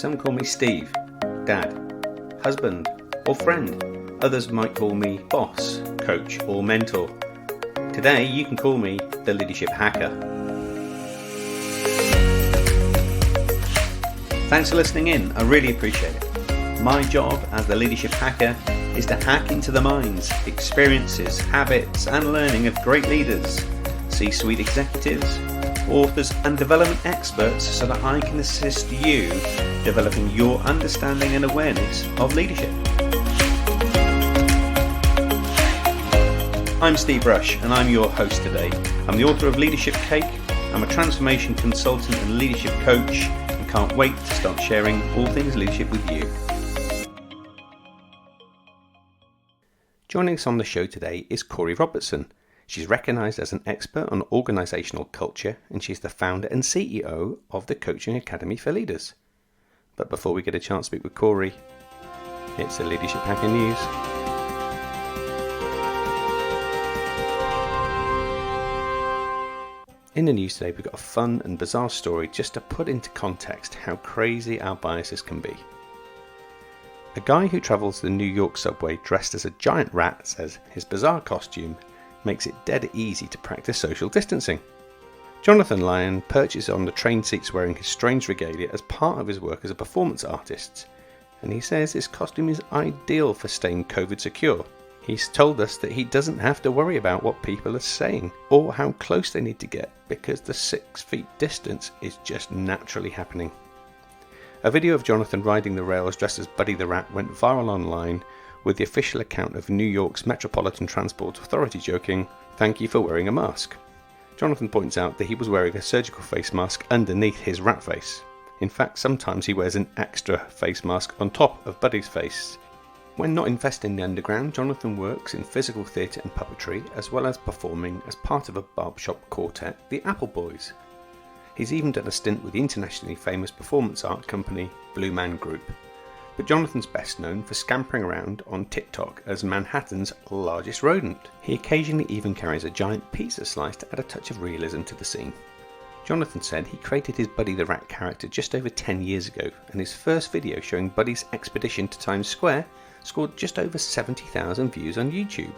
Some call me Steve, Dad, husband, or friend. Others might call me boss, coach, or mentor. Today, you can call me the Leadership Hacker. Thanks for listening in. I really appreciate it. My job as the Leadership Hacker is to hack into the minds, experiences, habits, and learning of great leaders, C-suite executives, authors, and development experts so that I can assist you developing your understanding and awareness of leadership. I'm Steve Rush, and I'm your host today. I'm the author of Leadership Cake. I'm a transformation consultant and leadership coach, and can't wait to start sharing all things leadership with you. Joining us on the show today is Corry Robertson. She's recognised as an expert on organisational culture, and she's the founder and CEO of the Coaching Academy for Leaders. But before we get a chance to speak with Corry, it's the Leadership Hacker News. In the news today, we've got a fun and bizarre story just to put into context how crazy our biases can be. A guy who travels the New York subway dressed as a giant rat says his bizarre costume makes it dead easy to practice social distancing. Jonathan Lyon perches on the train seats wearing his strange regalia as part of his work as a performance artist, and he says his costume is ideal for staying COVID secure. He's told us that he doesn't have to worry about what people are saying or how close they need to get because the 6 feet distance is just naturally happening. A video of Jonathan riding the rails dressed as Buddy the Rat went viral online, with the official account of New York's Metropolitan Transport Authority joking, "Thank you for wearing a mask." Jonathan points out that he was wearing a surgical face mask underneath his rat face. In fact, sometimes he wears an extra face mask on top of Buddy's face. When not infesting the underground, Jonathan works in physical theatre and puppetry, as well as performing as part of a barbershop quartet, the Apple Boys. He's even done a stint with the internationally famous performance art company Blue Man Group. But Jonathan's best known for scampering around on TikTok as Manhattan's largest rodent. He occasionally even carries a giant pizza slice to add a touch of realism to the scene. Jonathan said he created his Buddy the Rat character just over 10 years ago, and his first video showing Buddy's expedition to Times Square scored just over 70,000 views on YouTube.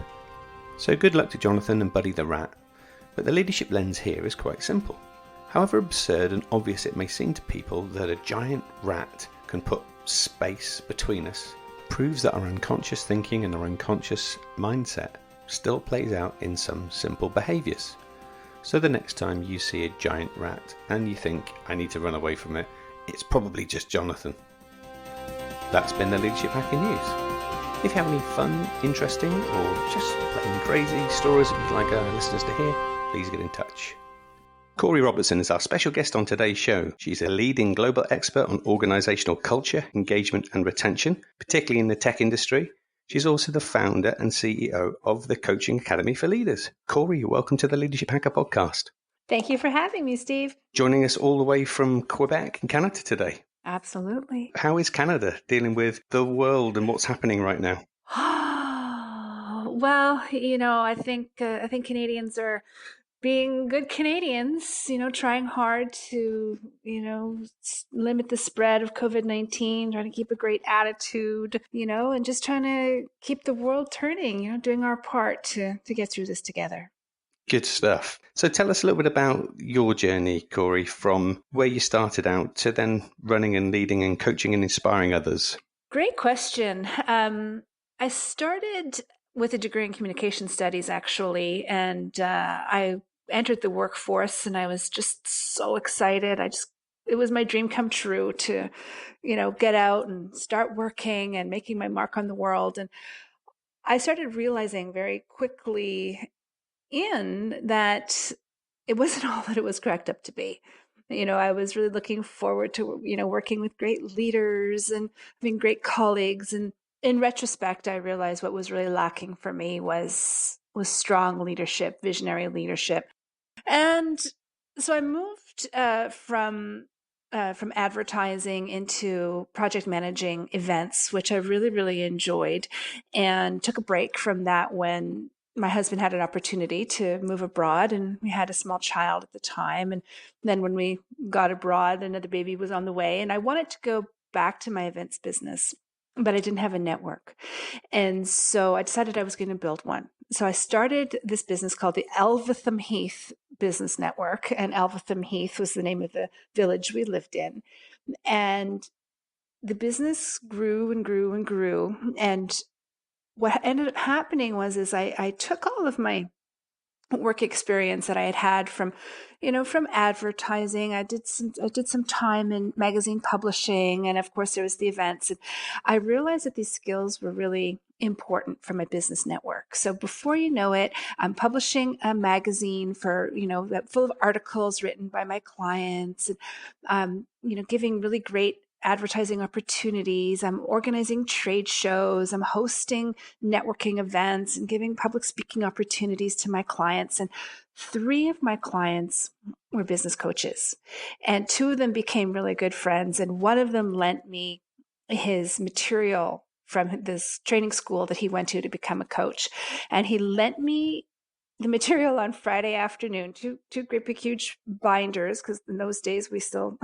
So good luck to Jonathan and Buddy the Rat, but the leadership lens here is quite simple. However absurd and obvious it may seem to people that a giant rat can put space between us, proves that our unconscious thinking and our unconscious mindset still plays out in some simple behaviours. So the next time you see a giant rat and you think, I need to run away from it, it's probably just Jonathan. That's been the Leadership Hacker News. If you have any fun, interesting, or just plain crazy stories that you'd like our listeners to hear, please get in touch. Corry Robertson is our special guest on today's show. She's a leading global expert on organizational culture, engagement, and retention, particularly in the tech industry. She's also the founder and CEO of the Coaching Academy for Leaders. Corry, welcome to the Leadership Hacker podcast. Thank you for having me, Steve. Joining us all the way from Quebec in Canada today. Absolutely. How is Canada dealing with the world and what's happening right now? Well, I think Canadians are being good Canadians, trying hard to, limit the spread of COVID-19, trying to keep a great attitude, and just trying to keep the world turning, doing our part to get through this together. Good stuff. So tell us a little bit about your journey, Corry, from where you started out to then running and leading and coaching and inspiring others. Great question. I started with a degree in communication studies, actually, and I entered the workforce, and I was just so excited. It was my dream come true to, get out and start working and making my mark on the world. And I started realizing very quickly that it wasn't all that it was cracked up to be. I was really looking forward to, working with great leaders and having great colleagues. And in retrospect, I realized what was really lacking for me was strong leadership, visionary leadership. And so I moved from advertising into project managing events, which I really, really enjoyed, and took a break from that when my husband had an opportunity to move abroad, and we had a small child at the time. And then when we got abroad, another baby was on the way, and I wanted to go back to my events business, but I didn't have a network. And so I decided I was going to build one. So I started this business called the Elvetham Heath Business Network. And Elvetham Heath was the name of the village we lived in. And the business grew and grew and grew. And what ended up happening was I took all of my work experience that I had from, from advertising. I did some time in magazine publishing, and of course there was the events. And I realized that these skills were really important for my business network. So before you know it, I'm publishing a magazine for, full of articles written by my clients, and giving really great advertising opportunities. I'm organizing trade shows. I'm hosting networking events and giving public speaking opportunities to my clients. And 3 of my clients were business coaches, and 2 of them became really good friends. And one of them lent me his material from this training school that he went to become a coach. And he lent me the material on Friday afternoon, two great big huge binders, because in those days we still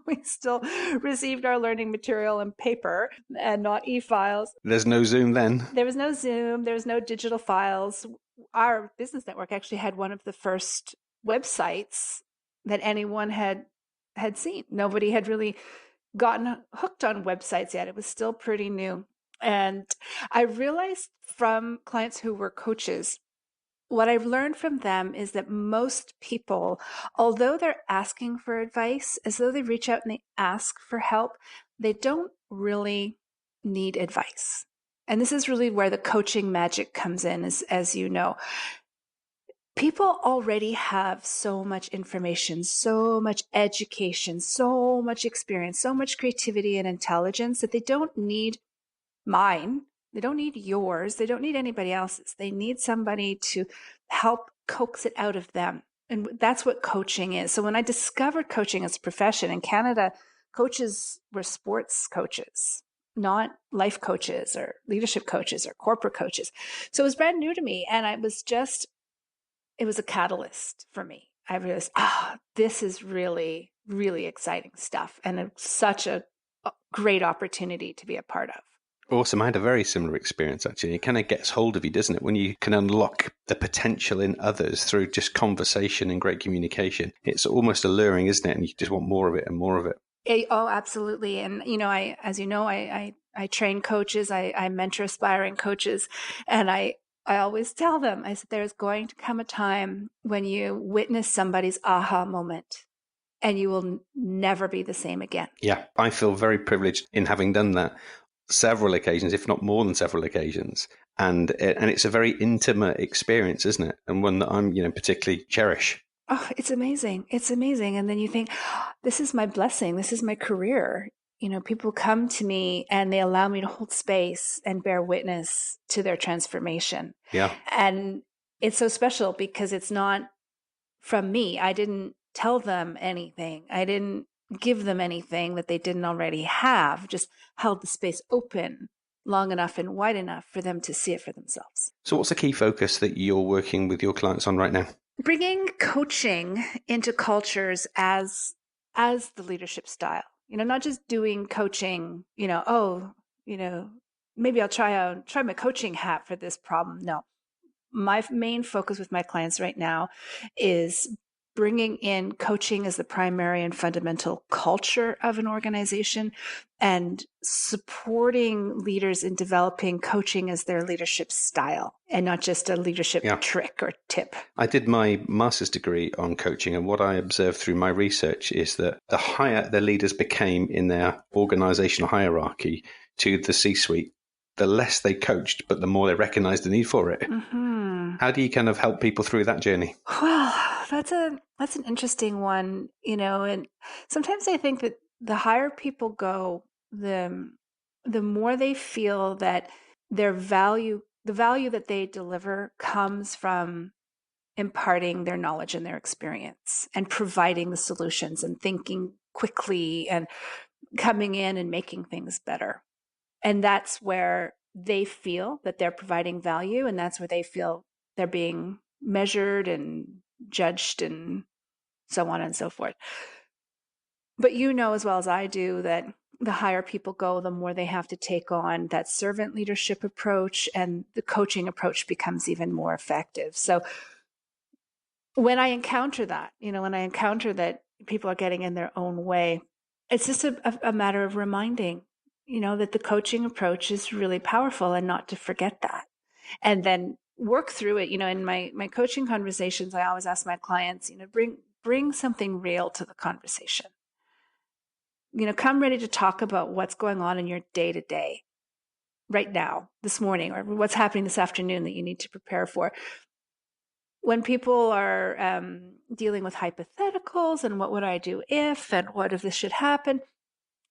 we still received our learning material in paper and not e-files. There's no Zoom then. There was no Zoom. There was no digital files. Our business network actually had one of the first websites that anyone had seen. Nobody had really gotten hooked on websites yet. It was still pretty new. And I realized from clients who were coaches, what I've learned from them is that most people, although they're asking for advice, as though they reach out and they ask for help, they don't really need advice. And this is really where the coaching magic comes in, as you know. People already have so much information, so much education, so much experience, so much creativity and intelligence that they don't need mine. They don't need yours. They don't need anybody else's. They need somebody to help coax it out of them. And that's what coaching is. So when I discovered coaching as a profession in Canada, coaches were sports coaches, not life coaches or leadership coaches or corporate coaches. So it was brand new to me. And it was a catalyst for me. I realized, this is really, really exciting stuff. And it's such a great opportunity to be a part of. Awesome. I had a very similar experience, actually. It kind of gets hold of you, doesn't it? When you can unlock the potential in others through just conversation and great communication. It's almost alluring, isn't it? And you just want more of it and more of it. Oh, absolutely. And, I train coaches. I mentor aspiring coaches. And I always tell them, I said, there's going to come a time when you witness somebody's aha moment and you will never be the same again. Yeah, I feel very privileged in having done that several occasions, if not more than several occasions. And it's a very intimate experience, isn't it? And one that I'm, particularly cherish. Oh, it's amazing. It's amazing. And then you think, this is my blessing. This is my career. People come to me and they allow me to hold space and bear witness to their transformation. Yeah. And it's so special because it's not from me. I didn't tell them anything. I didn't give them anything that they didn't already have, just held the space open long enough and wide enough for them to see it for themselves. So what's the key focus that you're working with your clients on right now? Bringing coaching into cultures as the leadership style. Not just doing coaching, maybe I'll try my coaching hat for this problem. No. My main focus with my clients right now is bringing in coaching as the primary and fundamental culture of an organization and supporting leaders in developing coaching as their leadership style and not just a leadership trick or tip. I did my master's degree on coaching, and what I observed through my research is that the higher the leaders became in their organizational hierarchy to the C-suite, the less they coached, but the more they recognized the need for it. Mm-hmm. How do you kind of help people through that journey? Well, that's an interesting one, and sometimes I think that the higher people go, the more they feel that the value that they deliver comes from imparting their knowledge and their experience and providing the solutions and thinking quickly and coming in and making things better. And that's where they feel that they're providing value, and that's where they feel they're being measured and judged and so on and so forth. But as well as I do that the higher people go, the more they have to take on that servant leadership approach, and the coaching approach becomes even more effective. So when I encounter that, when I encounter that people are getting in their own way, it's just a matter of reminding, that the coaching approach is really powerful, and not to forget that. And then work through it. In my coaching conversations, I always ask my clients, bring something real to the conversation. Come ready to talk about what's going on in your day to day right now, this morning, or what's happening this afternoon that you need to prepare for. When people are dealing with hypotheticals and what would I do if, and what if this should happen,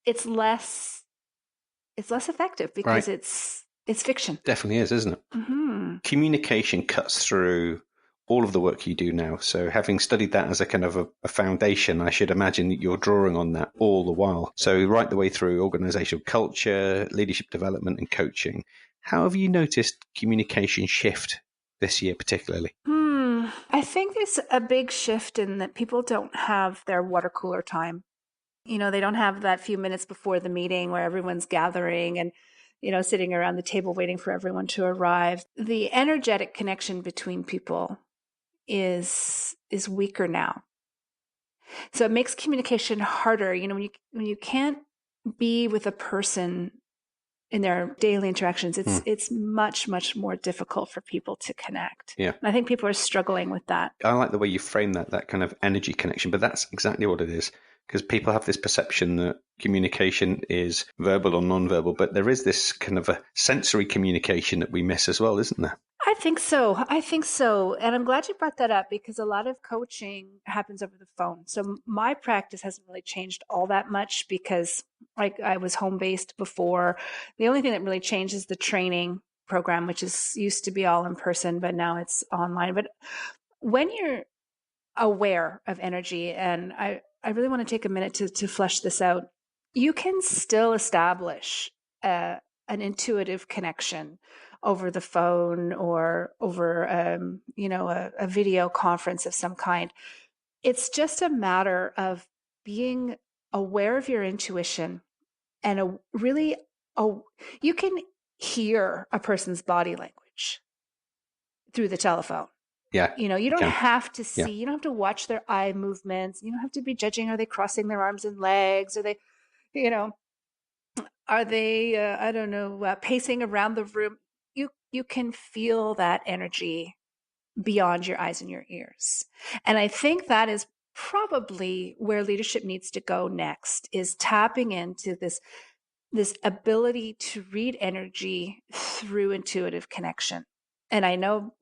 it's less effective, because Right. it's fiction. Definitely is, isn't it? Mm-hmm. Communication cuts through all of the work you do now. So having studied that as a kind of a foundation, I should imagine that you're drawing on that all the while. So right the way through organizational culture, leadership development, and coaching. How have you noticed communication shift this year particularly? I think there's a big shift in that people don't have their water cooler time. They don't have that few minutes before the meeting where everyone's gathering and, sitting around the table waiting for everyone to arrive. The energetic connection between people is weaker now. So it makes communication harder. When you can't be with a person in their daily interactions, it's much, much more difficult for people to connect. Yeah. And I think people are struggling with that. I like the way you frame that kind of energy connection, but that's exactly what it is. Because people have this perception that communication is verbal or non-verbal, but there is this kind of a sensory communication that we miss as well, isn't there? I think so. And I'm glad you brought that up, because a lot of coaching happens over the phone. So my practice hasn't really changed all that much, because I was home-based before. The only thing that really changed is the training program, which used to be all in person, but now it's online. But when you're aware of energy, and I really want to take a minute to flesh this out, you can still establish an intuitive connection over the phone, or over a video conference of some kind. It's just a matter of being aware of your intuition, and you can hear a person's body language through the telephone. Yeah. You don't have to see, Yeah. you don't have to watch their eye movements. You don't have to be judging, are they crossing their arms and legs? Are they, are they, I don't know, pacing around the room? You can feel that energy beyond your eyes and your ears. And I think that is probably where leadership needs to go next, is tapping into this ability to read energy through intuitive connection. And I know,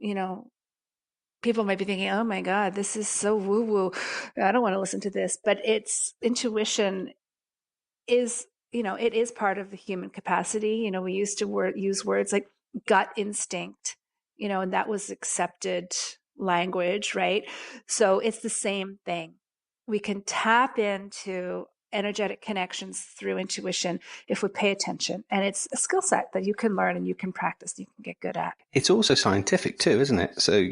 people might be thinking, oh my God, this is so woo woo. I don't want to listen to this. But intuition is, it is part of the human capacity. We used to use words like gut instinct, and that was accepted language, right? So it's the same thing. We can tap into energetic connections through intuition if we pay attention. And it's a skill set that you can learn, and you can practice, and you can get good at. It's also scientific too, isn't it? So,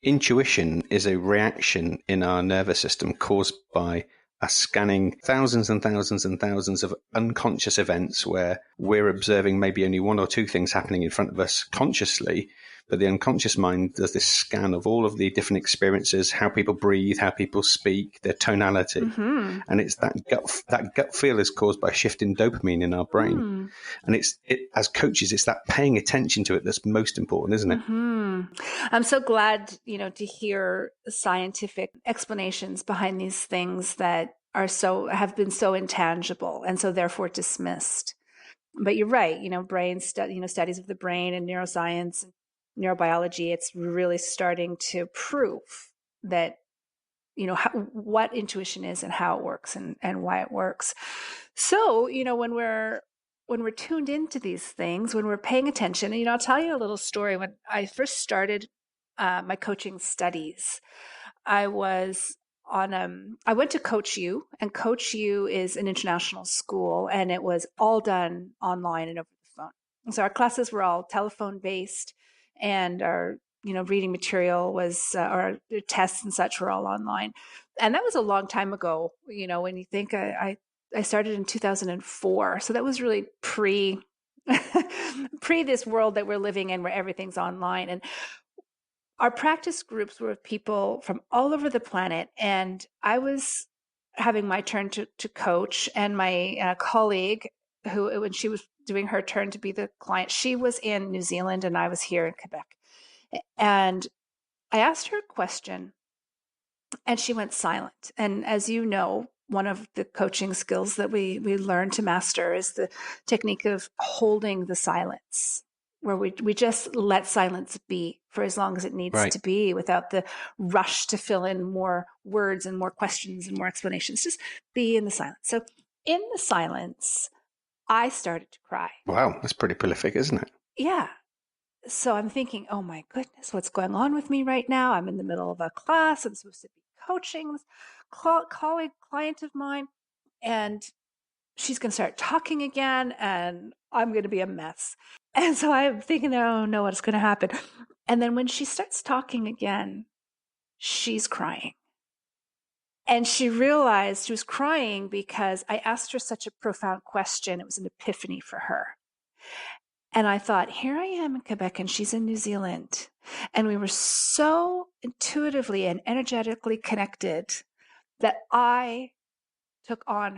intuition is a reaction in our nervous system caused by us scanning thousands and thousands and thousands of unconscious events where we're observing maybe only one or two things happening in front of us consciously, but the unconscious mind does this scan of all of the different experiences, how people breathe, how people speak, their tonality. Mm-hmm. And it's that gut feel is caused by a shift in dopamine in our brain. And as coaches, it's that paying attention to it that's most important, isn't it? Mm-hmm. I'm so glad, to hear scientific explanations behind these things that have been so intangible and so therefore dismissed. But you're right, studies of the brain and neuroscience and neurobiology, it's really starting to prove that, what intuition is and how it works, and why it works. So, when we're tuned into these things, when we're paying attention, and, I'll tell you a little story. When I first started my coaching studies, I went to Coach U, and Coach U is an international school, and it was all done online and over the phone. And so our classes were all telephone based, and our reading material was, our tests and such were all online. And that was a long time ago. When you think, I I started in 2004. So that was really pre this world that we're living in where everything's online. And our practice groups were with people from all over the planet. And I was having my turn to coach, and my colleague, who, when she was doing her turn to be the client, she was in New Zealand and I was here in Quebec. And I asked her a question and she went silent. And as you know, one of the coaching skills that we learn to master is the technique of holding the silence, where we just let silence be for as long as it needs Right. to be without the rush to fill in more words and more questions and more explanations. Just be in the silence. So in the silence, I started to cry. Wow, that's pretty prolific, isn't it? Yeah. So I'm thinking, oh my goodness, what's going on with me right now? I'm in the middle of a class. I'm supposed to be coaching this colleague, client of mine, and she's going to start talking again, and I'm going to be a mess. And so I'm thinking, oh no, what's going to happen? And then when she starts talking again, she's crying. And she realized she was crying because I asked her such a profound question. It was an epiphany for her. And I thought, here I am in Quebec and she's in New Zealand. And we were so intuitively and energetically connected that I took on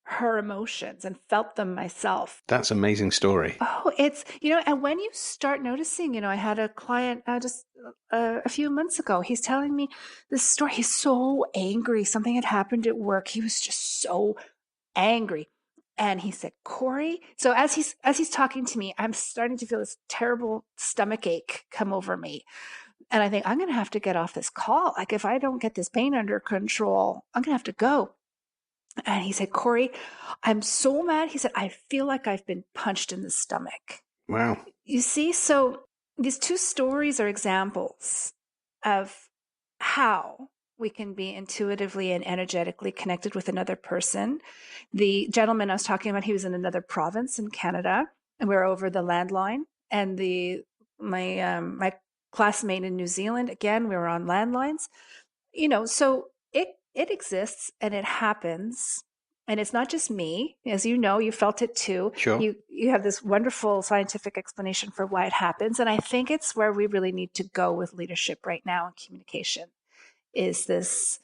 her emotions and felt them myself. That's an amazing story. Oh, it's, and when you start noticing, I had a client just a few months ago. He's telling me this story. He's so angry. Something had happened at work. He was just so angry. And he said, Corry. So as he's talking to me, I'm starting to feel this terrible stomach ache come over me. And I think I'm going to have to get off this call. Like, if I don't get this pain under control, I'm going to have to go. And he said, Corry, I'm so mad. He said, I feel like I've been punched in the stomach. Wow. You see, so these two stories are examples of how we can be intuitively and energetically connected with another person. The gentleman I was talking about, he was in another province in Canada, and we were over the landline. And my classmate in New Zealand, again, we were on landlines. So it exists and it happens. And it's not just me. As you know, you felt it too. Sure. You have this wonderful scientific explanation for why it happens. And I think it's where we really need to go with leadership right now in communication, is this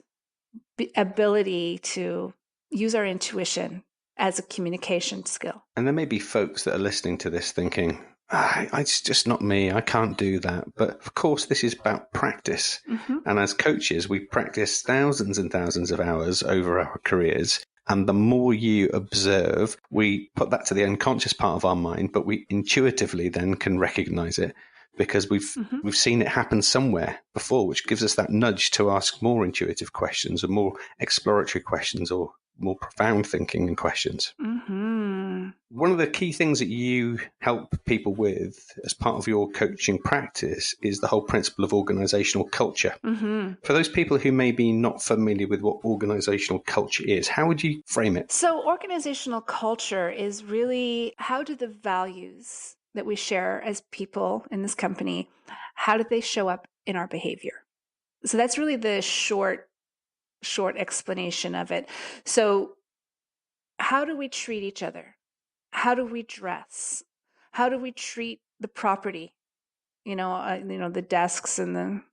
ability to use our intuition as a communication skill. And there may be folks that are listening to this thinking, it's just not me. I can't do that. But of course, this is about practice. Mm-hmm. And as coaches, we practice thousands and thousands of hours over our careers. And the more you observe, we put that to the unconscious part of our mind, but we intuitively then can recognize it because we've seen it happen somewhere before, which gives us that nudge to ask more intuitive questions or more exploratory questions or more profound thinking and questions. Mm-hmm. One of the key things that you help people with as part of your coaching practice is the whole principle of organizational culture. Mm-hmm. For those people who may be not familiar with what organizational culture is, how would you frame it? So organizational culture is really, how do the values that we share as people in this company, how do they show up in our behavior? So that's really the short explanation of it. So how do we treat each other? How do we dress? How do we treat the property? The desks and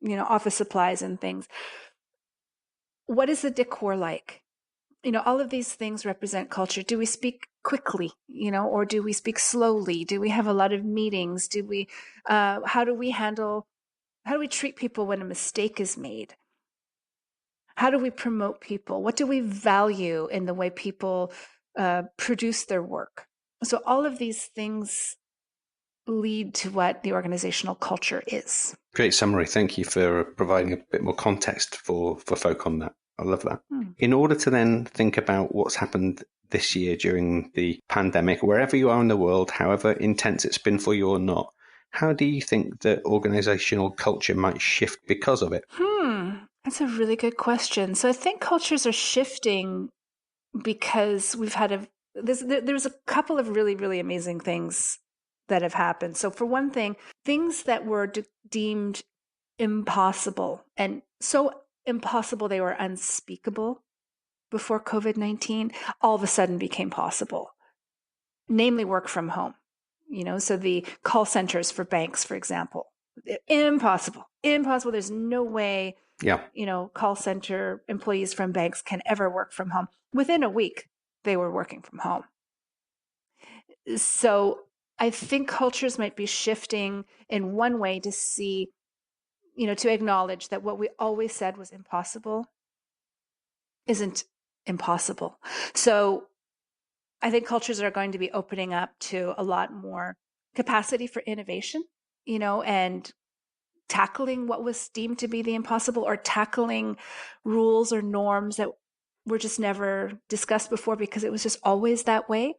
the, office supplies and things. What is the decor like? All of these things represent culture. Do we speak quickly, or do we speak slowly? Do we have a lot of meetings? How do we treat people when a mistake is made? How do we promote people? What do we value in the way people produce their work? So all of these things lead to what the organizational culture is. Great summary. Thank you for providing a bit more context for folk on that. I love that. In order to then think about what's happened this year during the pandemic, wherever you are in the world, however intense it's been for you or not, how do you think that organizational culture might shift because of it? That's a really good question. So I think cultures are shifting because we've had there's a couple of really, really amazing things that have happened. So for one thing, things that were deemed impossible, and so impossible they were unspeakable, before COVID-19 all of a sudden became possible, namely work from home. So the call centers for banks, for example, impossible. There's no way, Yeah. Call center employees from banks can ever work from home. Within a week, they were working from home. So I think cultures might be shifting in one way to see, to acknowledge that what we always said was impossible isn't impossible. So I think cultures are going to be opening up to a lot more capacity for innovation, and tackling what was deemed to be the impossible, or tackling rules or norms that were just never discussed before because it was just always that way.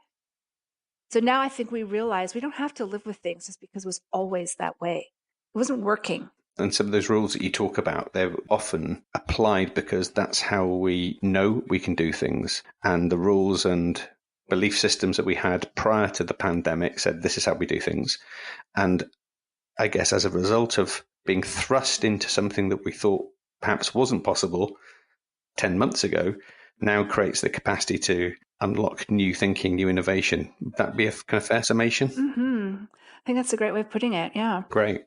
So now I think we realize we don't have to live with things just because it was always that way. It wasn't working. And some of those rules that you talk about, they're often applied because that's how we know we can do things. And the rules and belief systems that we had prior to the pandemic said this is how we do things. And I guess as a result of being thrust into something that we thought perhaps wasn't possible 10 months ago, now creates the capacity to unlock new thinking, new innovation. Would that be a kind of fair summation? Mm-hmm. I think that's a great way of putting it. Yeah. Great.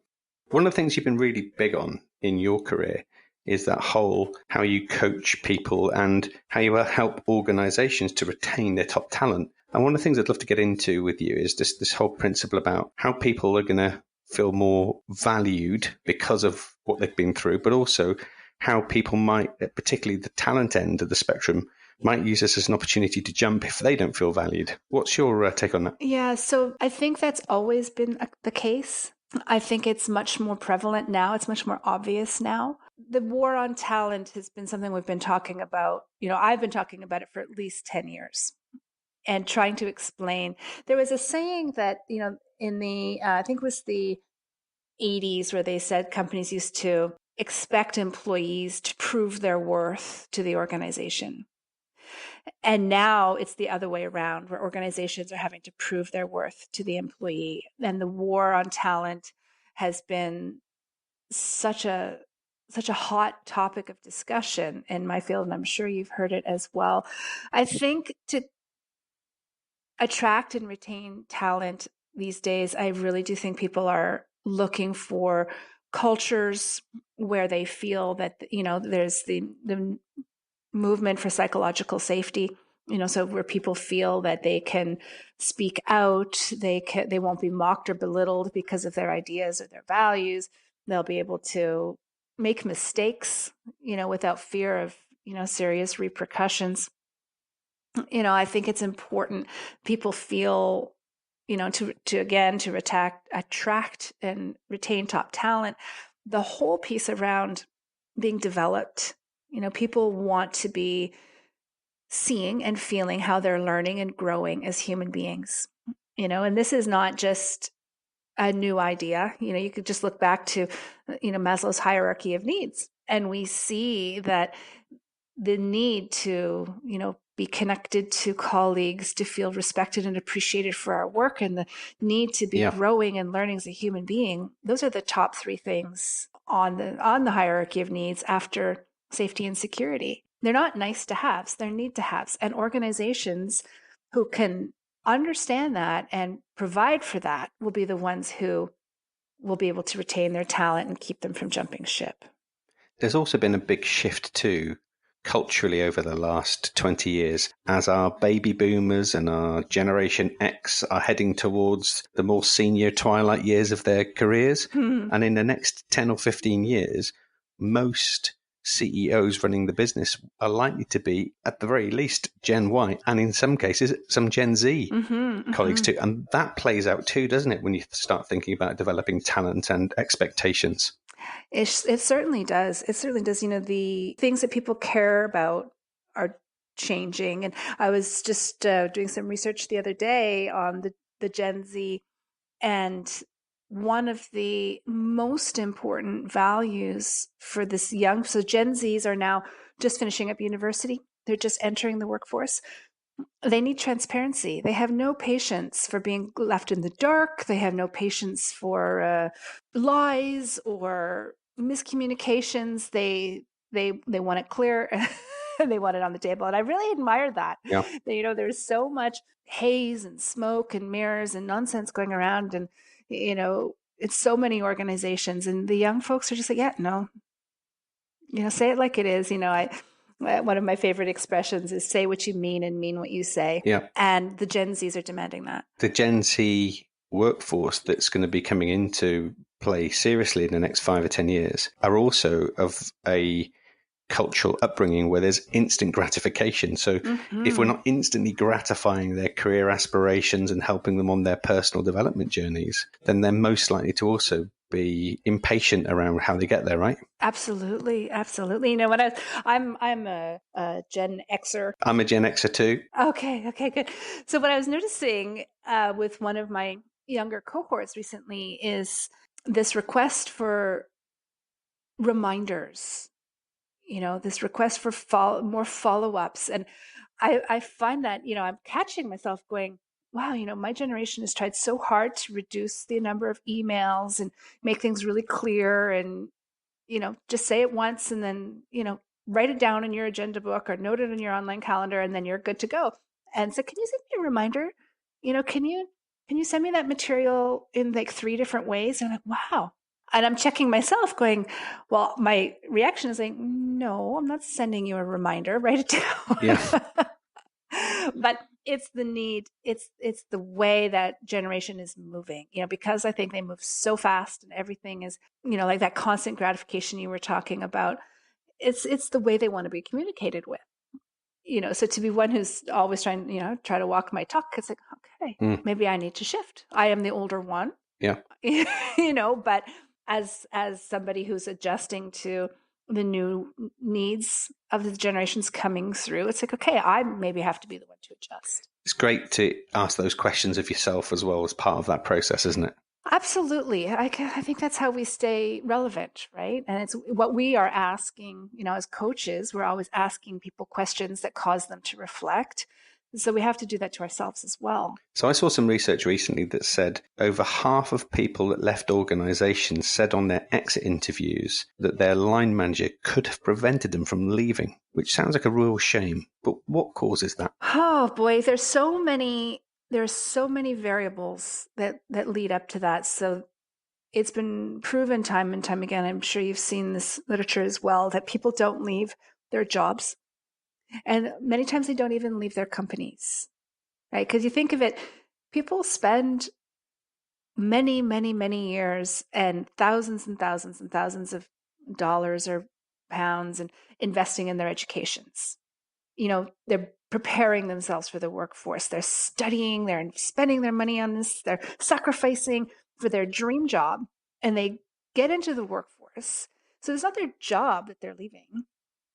One of the things you've been really big on in your career is that whole how you coach people and how you help organizations to retain their top talent. And one of the things I'd love to get into with you is this whole principle about how people are going to feel more valued because of what they've been through, but also how people might, particularly the talent end of the spectrum, might use this as an opportunity to jump if they don't feel valued. What's your take on that? Yeah, so I think that's always been the case. I think it's much more prevalent now. It's much more obvious now. The war on talent has been something we've been talking about. I've been talking about it for at least 10 years and trying to explain. There was a saying that, in the, I think it was the 80s, where they said companies used to expect employees to prove their worth to the organization. And now it's the other way around, where organizations are having to prove their worth to the employee. And the war on talent has been such a hot topic of discussion in my field, and I'm sure you've heard it as well. I think to attract and retain talent these days, I really do think people are looking for cultures where they feel that, there's the movement for psychological safety, so where people feel that they can speak out, they won't be mocked or belittled because of their ideas or their values. They'll be able to make mistakes, without fear of, serious repercussions. I think it's important people feel, to attract and retain top talent. The whole piece around being developed, people want to be seeing and feeling how they're learning and growing as human beings, and this is not just a new idea. You could just look back to, Maslow's hierarchy of needs, and we see that the need to, be connected to colleagues, to feel respected and appreciated for our work, and the need to be growing and learning as a human being. Those are the top three things on the hierarchy of needs after safety and security. They're not nice to haves, they're need to haves. And organizations who can understand that and provide for that will be the ones who will be able to retain their talent and keep them from jumping ship. There's also been a big shift too, culturally, over the last 20 years, as our baby boomers and our Generation X are heading towards the more senior twilight years of their careers. And in the next 10 or 15 years, most CEOs running the business are likely to be, at the very least, Gen Y, and in some cases, some Gen Z colleagues too. And that plays out too, doesn't it, when you start thinking about developing talent and expectations? It certainly does. It certainly does. The things that people care about are changing. And I was just doing some research the other day on the Gen Z, and one of the most important values for this so Gen Zs are now just finishing up university. They're just entering the workforce. They need transparency. They have no patience for being left in the dark. They have no patience for lies or miscommunications. They want it clear. and they want it on the table. And I really admire that. Yeah. There's so much haze and smoke and mirrors and nonsense going around. And, it's so many organizations. And the young folks are just like, yeah, no, say it like it is. One of my favorite expressions is say what you mean and mean what you say. Yeah. And the Gen Zs are demanding that. The Gen Z workforce that's going to be coming into play seriously in the next 5 or 10 years are also of a cultural upbringing where there's instant gratification. So if we're not instantly gratifying their career aspirations and helping them on their personal development journeys, then they're most likely to also be impatient around how they get there, right? Absolutely. I'm a Gen Xer. I'm a Gen Xer too. Okay, good. So what I was noticing with one of my younger cohorts recently is this request for reminders, this request for more follow-ups. And I find that, I'm catching myself going, wow, my generation has tried so hard to reduce the number of emails and make things really clear and, just say it once and then, write it down in your agenda book or note it in your online calendar and then you're good to go. And so can you send me a reminder? Can you send me that material in like 3 different ways? And I'm like, wow. And I'm checking myself going, well, my reaction is like, no, I'm not sending you a reminder. Write it down. Yeah. But it's the need. It's the way that generation is moving, because I think they move so fast and everything is, like that constant gratification you were talking about. It's the way they want to be communicated with, so to be one who's always trying, try to walk my talk, it's like, okay, maybe I need to shift. I am the older one. Yeah. But as somebody who's adjusting to the new needs of the generations coming through, it's like, okay, I maybe have to be the one to adjust. It's great to ask those questions of yourself as well as part of that process, isn't it? Absolutely. I think that's how we stay relevant, right? And it's what we are asking, as coaches, we're always asking people questions that cause them to reflect. So we have to do that to ourselves as well. So I saw some research recently that said over half of people that left organizations said on their exit interviews that their line manager could have prevented them from leaving, which sounds like a real shame. But what causes that? Oh boy, there's so many variables that lead up to that. So it's been proven time and time again, I'm sure you've seen this literature as well, that people don't leave their jobs. And many times they don't even leave their companies, right? Because you think of it, people spend many, many, many years and thousands and thousands and thousands of dollars or pounds and investing in their educations. They're preparing themselves for the workforce. They're studying, they're spending their money on this, they're sacrificing for their dream job, and they get into the workforce. So it's not their job that they're leaving.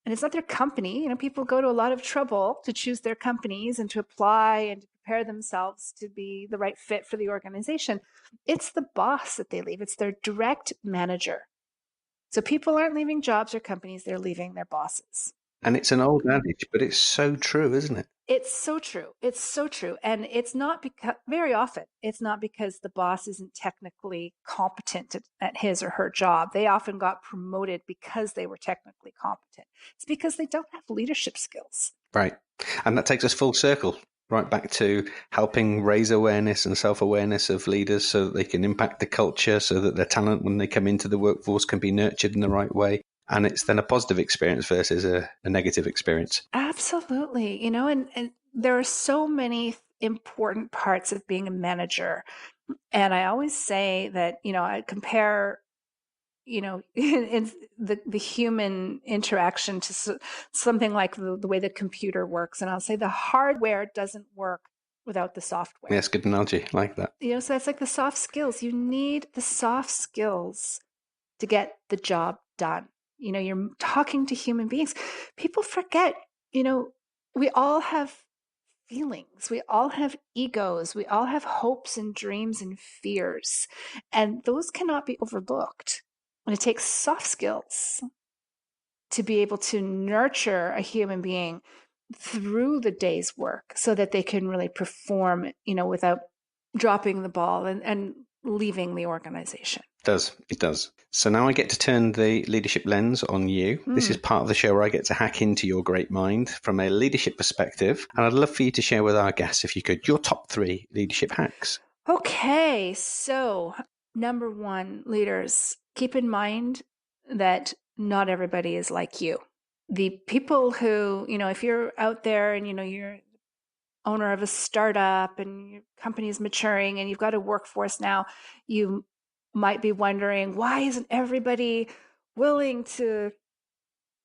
And it's not their company. People go to a lot of trouble to choose their companies and to apply and to prepare themselves to be the right fit for the organization. It's the boss that they leave. It's their direct manager. So people aren't leaving jobs or companies, they're leaving their bosses. And it's an old adage, but it's so true, isn't it? It's so true. It's so true. And it's not because, very often, it's not because the boss isn't technically competent at his or her job. They often got promoted because they were technically competent. It's because they don't have leadership skills. Right. And that takes us full circle, right back to helping raise awareness and self-awareness of leaders so that they can impact the culture, so that their talent, when they come into the workforce, can be nurtured in the right way. And it's then a positive experience versus a negative experience. Absolutely. And there are so many important parts of being a manager. And I always say that, I compare, in the human interaction to something like the way the computer works. And I'll say the hardware doesn't work without the software. Yes, good analogy. I like that. So that's like the soft skills. You need the soft skills to get the job done. You're talking to human beings. People forget, we all have feelings. We all have egos. We all have hopes and dreams and fears. And those cannot be overlooked. And it takes soft skills to be able to nurture a human being through the day's work so that they can really perform, without dropping the ball and leaving the organization. It does. So now I get to turn the leadership lens on you. This is part of the show where I get to hack into your great mind from a leadership perspective. And I'd love for you to share with our guests, if you could, your top 3 leadership hacks. Okay, so number 1, leaders, keep in mind that not everybody is like you. The people who, if you're out there and, you're owner of a startup and your company is maturing and you've got a workforce now, you might be wondering, why isn't everybody willing to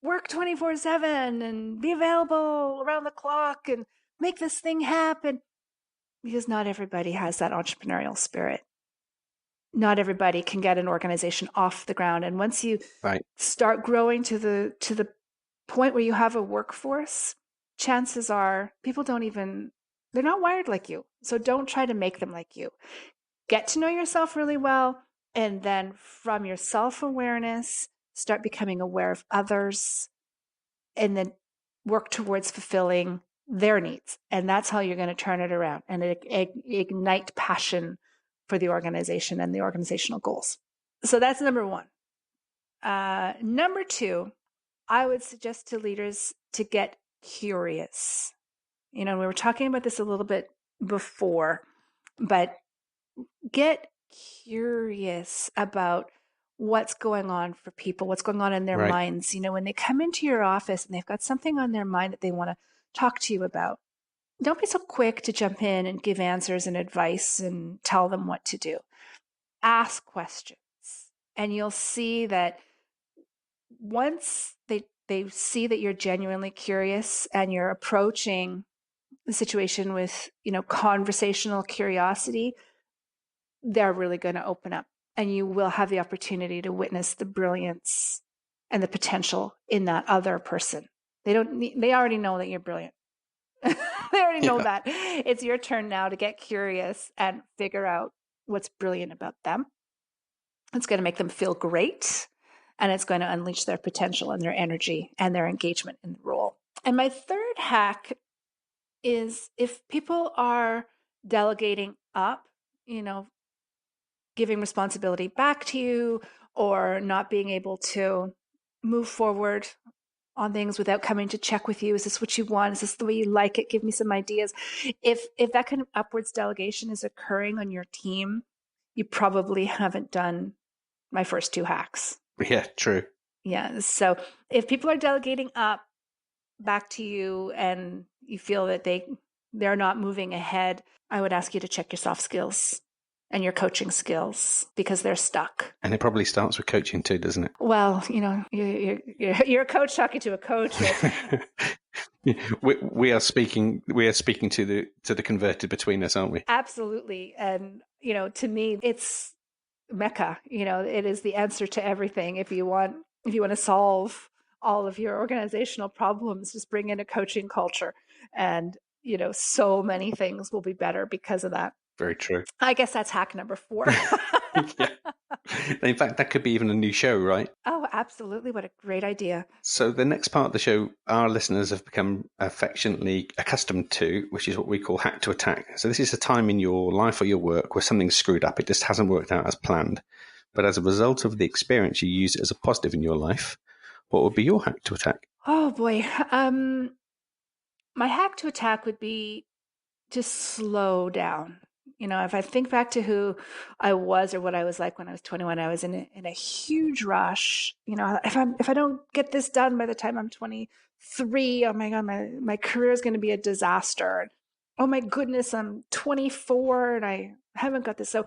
work 24/7 and be available around the clock and make this thing happen? Because not everybody has that entrepreneurial spirit. Not everybody can get an organization off the ground. And once you start growing to the point where you have a workforce, chances are people they're not wired like you. So don't try to make them like you. Get to know yourself really well. And then from your self-awareness, start becoming aware of others and then work towards fulfilling their needs. And that's how you're going to turn it around and ignite passion for the organization and the organizational goals. So that's number 1. Number 2, I would suggest to leaders to get curious. We were talking about this a little bit before, but get curious about what's going on for people, what's going on in their minds. When they come into your office and they've got something on their mind that they want to talk to you about, don't be so quick to jump in and give answers and advice and tell them what to do. Ask questions, and you'll see that once they see that you're genuinely curious and you're approaching the situation with, conversational curiosity, they're really going to open up, and you will have the opportunity to witness the brilliance and the potential in that other person. They already know that you're brilliant. They already know that. It's your turn now to get curious and figure out what's brilliant about them. It's going to make them feel great, and it's going to unleash their potential and their energy and their engagement in the role. And my third hack is, if people are delegating up, giving responsibility back to you, or not being able to move forward on things without coming to check with you. Is this what you want? Is this the way you like it? Give me some ideas. If that kind of upwards delegation is occurring on your team, you probably haven't done my first 2 hacks. Yeah, true. Yeah. So if people are delegating up back to you and you feel that they're not moving ahead, I would ask you to check your soft skills and your coaching skills, because they're stuck. And it probably starts with coaching too, doesn't it? Well, you're a coach talking to a coach. we are speaking to the converted between us, aren't we? Absolutely. And to me, it's Mecca. It is the answer to everything. If you want to solve all of your organizational problems, just bring in a coaching culture, and so many things will be better because of that. Very true. I guess that's hack number 4. Yeah. In fact, that could be even a new show, right? Oh, absolutely. What a great idea. So the next part of the show, our listeners have become affectionately accustomed to, which is what we call hack to attack. So this is a time in your life or your work where something's screwed up. It just hasn't worked out as planned. But as a result of the experience, you use it as a positive in your life. What would be your hack to attack? Oh, boy. My hack to attack would be to slow down. If I think back to who I was or what I was like when I was 21, I was in a huge rush. If I don't get this done by the time I'm 23, oh my God, my career is going to be a disaster. Oh my goodness, I'm 24 and I haven't got this. So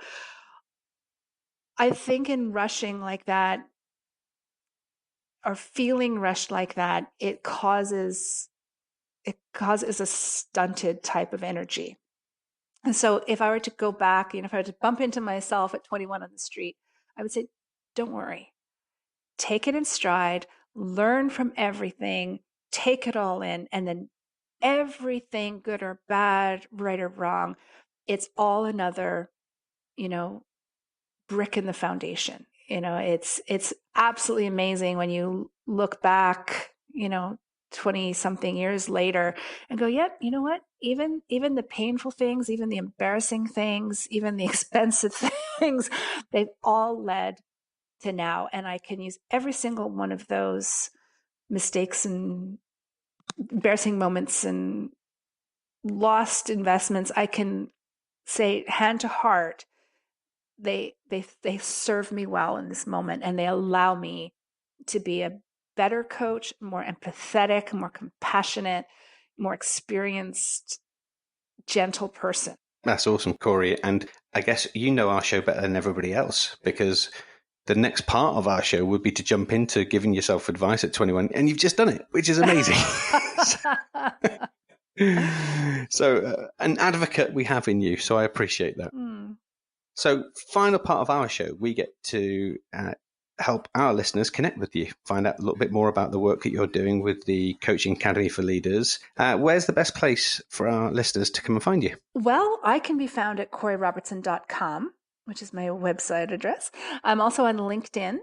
I think in rushing like that, or feeling rushed like that, it causes a stunted type of energy. And so if I were to go back, if I were to bump into myself at 21 on the street, I would say, don't worry. Take it in stride, learn from everything, take it all in, and then everything, good or bad, right or wrong, it's all another, brick in the foundation. It's absolutely amazing when you look back, 20 something years later and go, yep, you know what? Even the painful things, even the embarrassing things, even the expensive things, they've all led to now. And I can use every single one of those mistakes and embarrassing moments and lost investments. I can say hand to heart, they serve me well in this moment, and they allow me to be a better coach, more empathetic, more compassionate, more experienced, gentle person. That's awesome, Corry. And I guess you know our show better than everybody else, because the next part of our show would be to jump into giving yourself advice at 21, and you've just done it, which is amazing. So an advocate we have in you, so I appreciate that. So final part of our show, we get to help our listeners connect with you, find out a little bit more about the work that you're doing with the Coaching Academy for Leaders. Where's the best place for our listeners to come and find you? Well, I can be found at corryrobertson.com, which is my website address. I'm also on LinkedIn,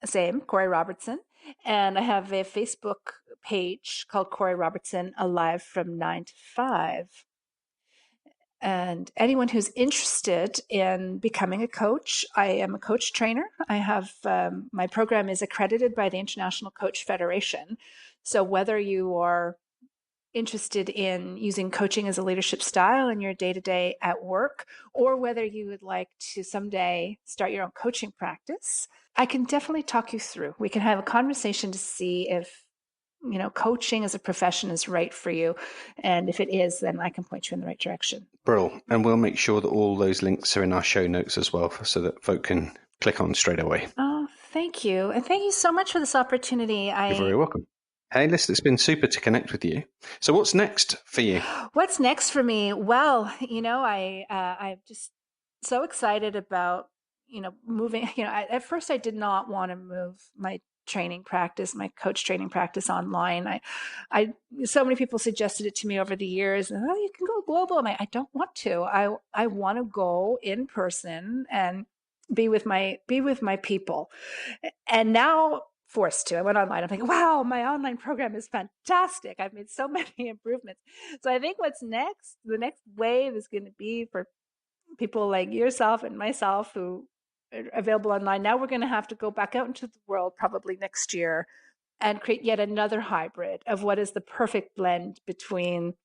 same, Corry Robertson. And I have a Facebook page called Corry Robertson Alive from 9 to 5. And anyone who's interested in becoming a coach, I am a coach trainer. I have my program is accredited by the International Coach Federation. So whether you are interested in using coaching as a leadership style in your day-to-day at work, or whether you would like to someday start your own coaching practice, I can definitely talk you through. We can have a conversation to see if coaching as a profession is right for you. And if it is, then I can point you in the right direction. Brilliant. And we'll make sure that all those links are in our show notes as well, so that folk can click on straight away. Oh, thank you. And thank you so much for this opportunity. You're very welcome. Hey, listen, it's been super to connect with you. So what's next for you? What's next for me? Well, I'm just so excited about, moving. At first I did not want to move my coach training practice online. So many people suggested it to me over the years, and you can go global. I don't want to. I want to go in person and be with my people. And now forced to. I went online. I'm thinking, wow, my online program is fantastic. I've made so many improvements. So I think what's next, the next wave is going to be for people like yourself and myself who are available online. Now we're going to have to go back out into the world probably next year and create yet another hybrid of what is the perfect blend between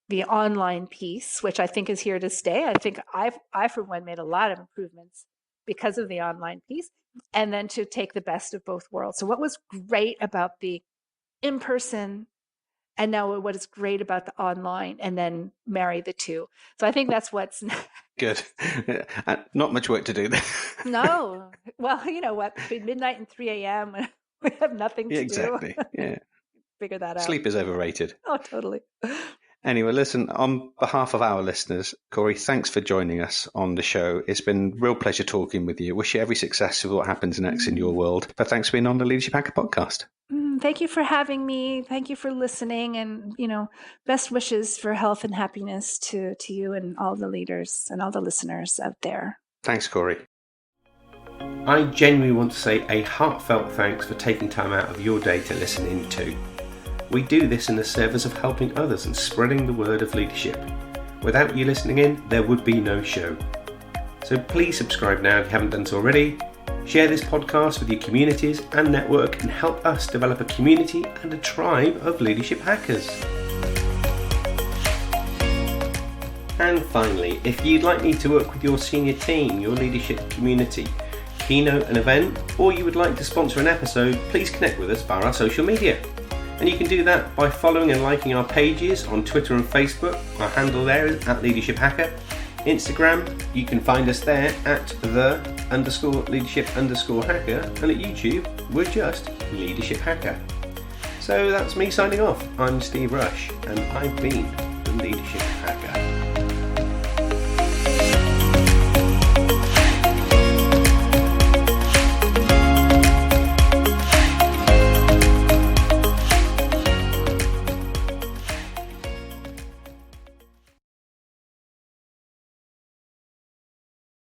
the online piece, which I think is here to stay. I think I for one made a lot of improvements because of the online piece, and then to take the best of both worlds. So what was great about the in-person, and now what is great about the online, and then marry the two. So I think that's what's good. Not much work to do there. No. Well, you know what? Between midnight and 3 a.m., we have nothing to do. Exactly. Yeah. Figure that out. Sleep is overrated. Oh, totally. Anyway, listen, on behalf of our listeners, Corry, thanks for joining us on the show. It's been a real pleasure talking with you. Wish you every success with what happens next in your world. But thanks for being on the Leadership Hacker podcast. Thank you for having me. Thank you for listening. And, best wishes for health and happiness to you and all the leaders and all the listeners out there. Thanks, Corry. I genuinely want to say a heartfelt thanks for taking time out of your day to listen in too. We do this in the service of helping others and spreading the word of leadership. Without you listening in, there would be no show. So please subscribe now if you haven't done so already. Share this podcast with your communities and network and help us develop a community and a tribe of leadership hackers. And finally, if you'd like me to work with your senior team, your leadership community, keynote an event, or you would like to sponsor an episode, please connect with us via our social media. And you can do that by following and liking our pages on Twitter and Facebook. Our handle there is @LeadershipHacker. Instagram, you can find us there at @the_leadership_hacker. And at YouTube, we're just Leadership Hacker. So that's me signing off. I'm Steve Rush, and I've been the Leadership Hacker.